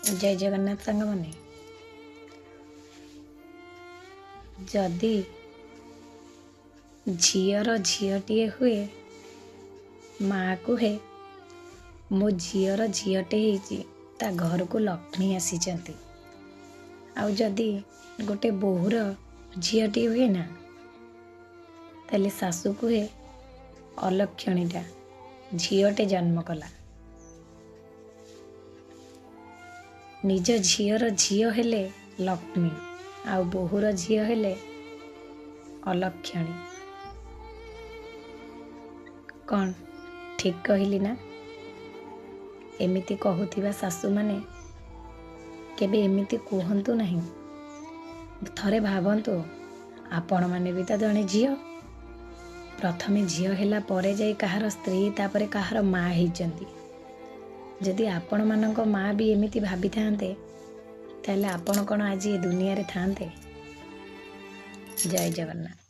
जय जगन्नाथ सांगमाने जदि झीर झीटीए हुए माँ कहे मो झीर झीटे ता घर को लक्ष्मी आसीचंती। आउ जदि गोटे बोहूर झीटीए हुए ना ताले सासू कहे अलक्षणीटा झीटे जन्म कला। निज झीर झील हेले लक्ष्मी आउ बोहूर झील हेले अलक्षणी। कौन ठीक कहली ना? एमिति कहूथिबा सासू माने केबे एमिति कहंतु नहीं। थरे भावंतु आपण माने भी तो जने झील प्रथमे झील हेला परे जाई कहार स्त्री तापरे कहार माँ होइचंती। जदि आपण मानक माँ भी एमिति भाभी थांते ताले आपण कौन आज ए दुनिया रे थांते। जय जगन्नाथ।